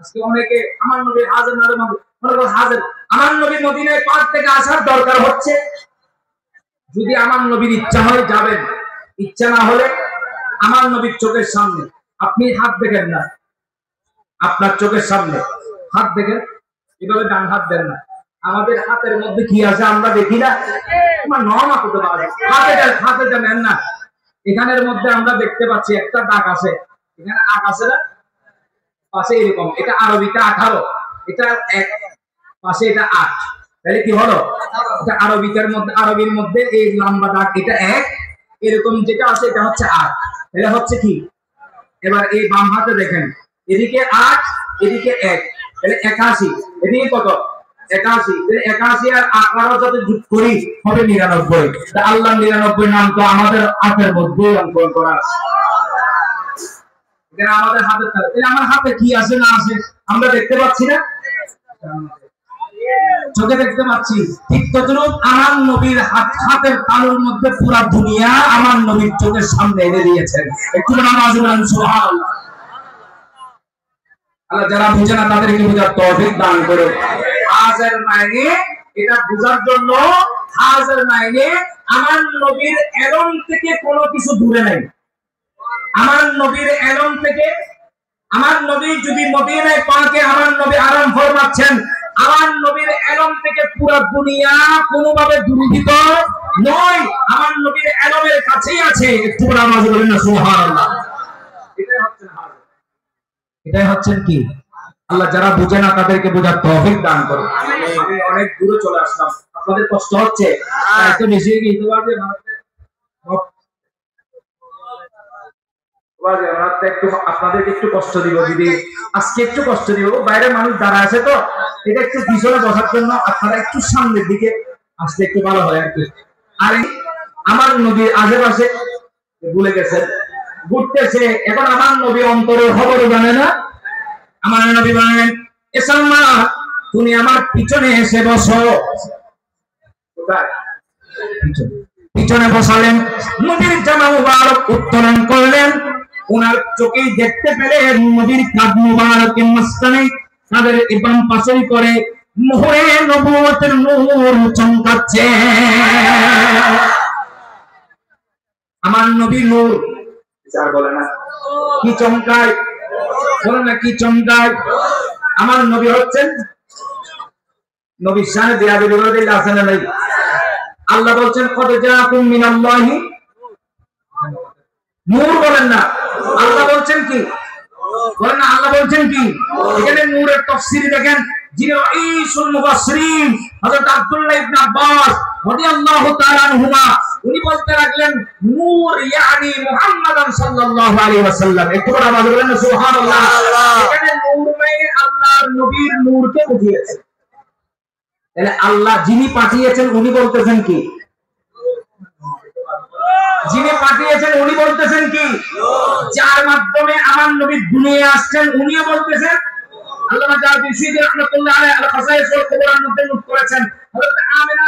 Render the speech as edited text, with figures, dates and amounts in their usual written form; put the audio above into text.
আজকে অনেকে আমার নবীর হাজার হাজার আমার নবী মদিনায় পাক থেকে আসার দরকার হচ্ছে। যদি আমার নবীর ইচ্ছা হয় যাবেন, ইচ্ছা না হলে আমার নবীর চোখের সামনে আপনি হাত দেখেন না, আপনার চোখের সামনে হাত দেখেন, এভাবে ডান হাত দেন না। আমাদের হাতের মধ্যে কি আছে আমরা দেখি না, তোমার নরমা করতে পারে হাতে নেন না। এখানের মধ্যে আমরা দেখতে পাচ্ছি একটা দাগ আছে, এখানে আগ আছে না, পাশে এরকম, এটা আরবিতে 18, এটা 1, পাশে এটা 8, তাহলে কি হলো? এটা আরবির মধ্যে এই লম্বা দাগ এটা 1, এরকম যেটা আছে এটা হচ্ছে 8, এটা হচ্ছে কি? এবার এই বাম হাতে দেখেন, এদিকে 8, এদিকে 1, তাহলে 81, এদিকে কত? 81, 81 আর 18 যদি যোগ করি হবে 99। তা আল্লাহ 99 নাম তো আমাদের হাতের মধ্যে অঙ্কন করা আছে। এটা আমাদের হাতে, তাহলে আমার হাতে কি আছে না আছে আমরা দেখতে পাচ্ছি না, চোখে দেখতে পাচ্ছি। ঠিক তদ্রূপ আমার নবীর হাতের তালুর মধ্যে পুরা দুনিয়া আমার নবীর চোখের সামনে এনে দিয়েছেন। একটু নামাজ পড়ুন সুবহানাল্লাহ। আল্লাহ যারা বুঝে না তাদেরকে বোঝার তৌফিক দান করুন। হাজার মাইনে এটা বোঝার জন্য, হাজার মাইনে আমার নবীর এলম থেকে কোনো কিছু দূরে নাই। আমার নবীর এলম থেকে, আমার নবী যদি মদিনায় পাকে আমার নবী আরাম ফরমাচ্ছেন, আমার নবীর এলম থেকে পুরো দুনিয়া কোনোভাবে দূরীভূত নয়, আমার নবীর এলমের কাছেই আছে। একটু নামাজ পড়ুন না সুবহানাল্লাহ। এটাই হচ্ছে কি? আল্লাহ যারা বুঝে না তাদেরকে বোঝার তৌফিক দান করুন। আমি অনেক দূরে চলে আসলাম, আপনাদের কষ্ট হচ্ছে, একটু বেশি গিয়ে পারবে আপনাদেরকে একটু কষ্ট দিব দিদি, আজকে একটু কষ্ট দিব। বাইরে মানুষ দাঁড়া আছে তো, এটা একটু পিছনে বসার জন্য আপনারা একটু সামনের দিকে আসলে একটু ভালো হয় আর কি। আর আমার নবীর আশেপাশে ভুলে গেছেন, ঘুরতেছে। এখন আমার নবী অন্তরের খবর জানে না। আমার নবী বলেন, এসাম্মা তুমি আমার পিছনে এসে বসো। পিছনে বসালেন, নবীর জামা মুবারক উত্তোলন করলেন। ওনার চোখে দেখতে পেলেন নবীর কাঁধ মুবারকের মাঝখানে তাদের বাম পাশেই করে মোহরে নবুয়তের নূর চমকাচ্ছে। আমার নবী নূর যার বলে না কি চমকায়, বলে না কি চমকায়। আমার নবী হচ্ছেন, নবীর শানে দেয়া দিলে আছে না নাই? আল্লাহ বলছেন কদ জাআকুম মিনাল্লাহি নূর, বলেন না আল্লাহ বলছেন কি? বলেন না আল্লাহ বলছেন কি? এখানে নূরের তাফসীর দেখেন, যিনি রাইসুল মুফাসসিরিন হযরত আব্দুল্লাহ ইবনে আব্বাস রাদিয়াল্লাহু তাআলা আনহুমা, উনি বলতে লাগলেন নূর ইয়ানি মুহাম্মাদান সাল্লাল্লাহু আলাইহি ওয়াসাল্লাম। একটু করে আওয়াজ বলেন সুবহানাল্লাহ। এখানে নূর মানে আল্লাহর নবীর নূরকে বুঝিয়েছে। তাহলে আল্লাহ যিনি পাঠিয়েছেন উনি বলতেছেন কি? যিনি পাঠিয়েছেন উনি বলতেছেন কি? যার মাধ্যমে আমার নবী দুনিয়ায় আসছেন উনিও বলতেছেন। আল্লামা জালালউদ্দিন সুয়ুতী রাহমাতুল্লাহ আলাইহি আল-খাসায়েস ওয়াল কুবরার মধ্যে নোট করেছেন, হযরত আমিনা